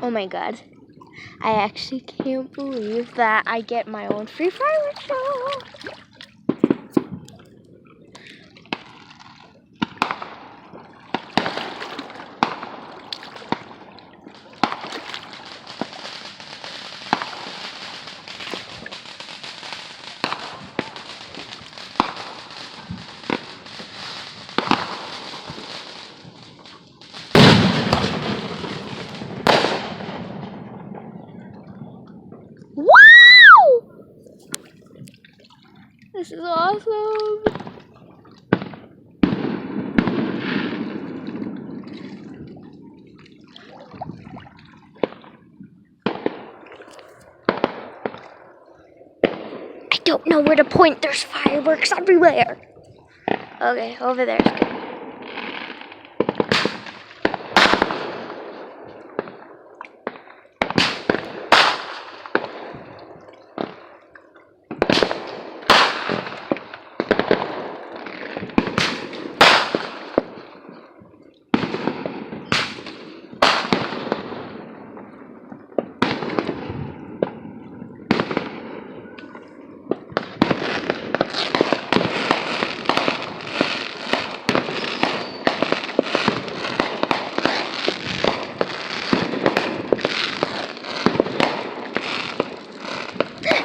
Oh my god. I actually can't believe that I get my own free fireworks show. Wow! This is awesome. I don't know where to point. There's fireworks everywhere. Okay, over there.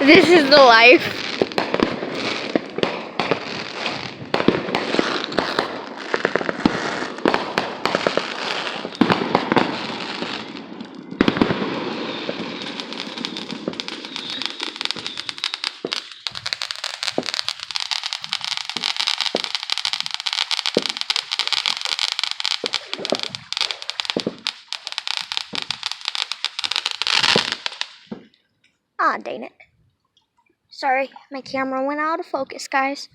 This is the life. Ah, dang it. Sorry, my camera went out of focus, guys.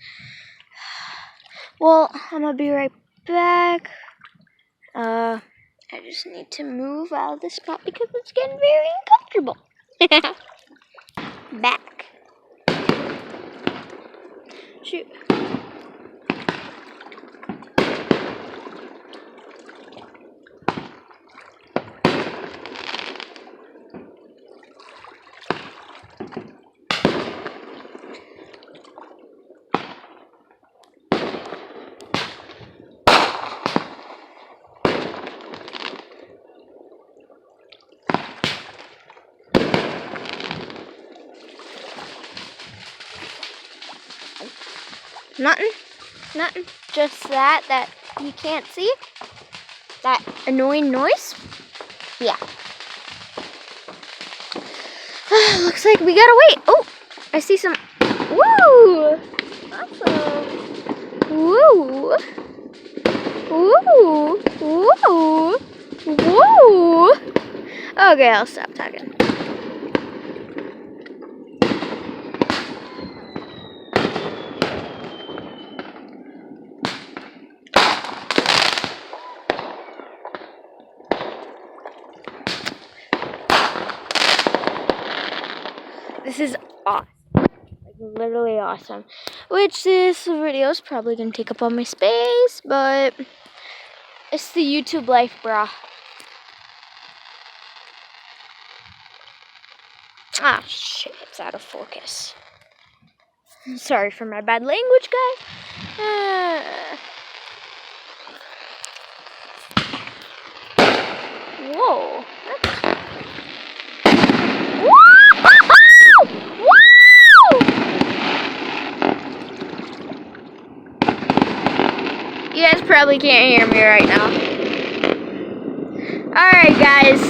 Well, I'm gonna be right back. I just need to move out of this spot because it's getting very uncomfortable. Back. Shoot. Nothing. Just that you can't see. That annoying noise. Yeah. Looks like we gotta wait. Oh, I see some. Woo! Awesome. Woo! Woo! Woo! Woo! Okay, I'll stop talking. This is awesome. Like, literally awesome. Which this video is probably going to take up all my space, but it's the YouTube life, brah. Ah, shit, it's out of focus. Sorry for my bad language, guys. Whoa. You guys probably can't hear me right now. Alright, guys.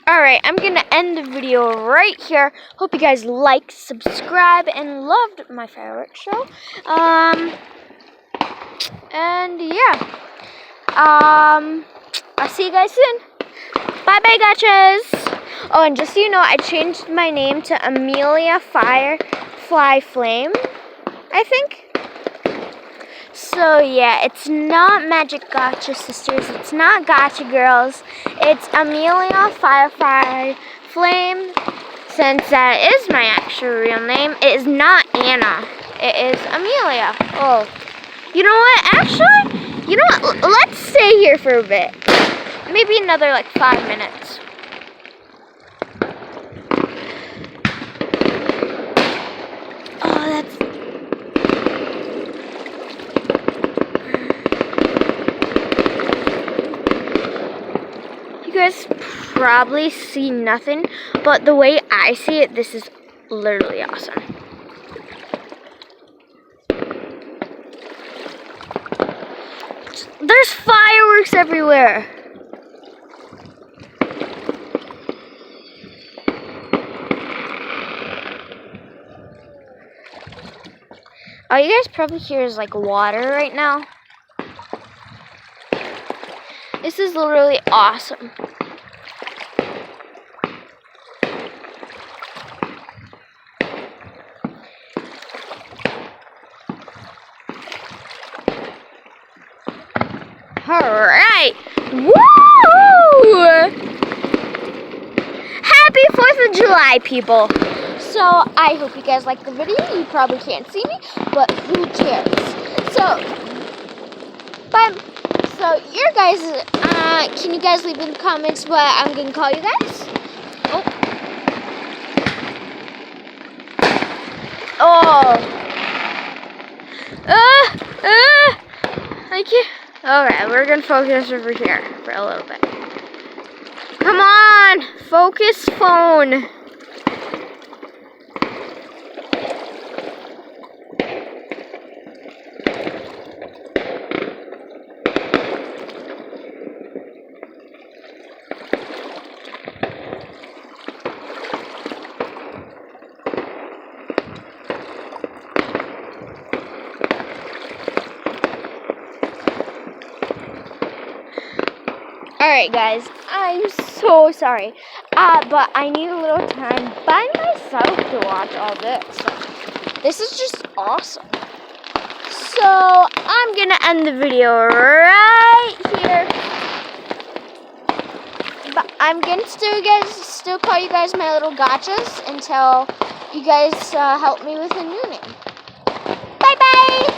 Alright, I'm going to end the video right here. Hope you guys liked, subscribe, and loved my fireworks show. And yeah. I'll see you guys soon. Bye-bye, gotchas. Oh, and just so you know, I changed my name to Amelia Firefly Flame, I think. So, yeah, it's not Magic Gotcha Sisters. It's not Gotcha Girls. It's Amelia Firefly Flame. Since that is my actual real name, it is not Anna. It is Amelia. Oh, You know what? Actually, you know what? Let's stay here for a bit. Maybe another like 5 minutes. Oh, that's... You guys probably see nothing, but the way I see it, this is literally awesome. There's fireworks everywhere. All you guys probably hear is like water right now. This is literally awesome. Alright! Woo! Happy 4th of July, people! So, I hope you guys liked the video. You probably can't see me, but who cares? So your guys, can you guys leave in the comments what I'm going to call you guys? I can't. Alright, we're going to focus over here for a little bit. Come on! Focus, phone! Alright guys, I'm so sorry, but I need a little time by myself to watch all this. This is just awesome. So, I'm gonna end the video right here. But I'm gonna still call you guys my little gotchas until you guys help me with a new name. Bye bye!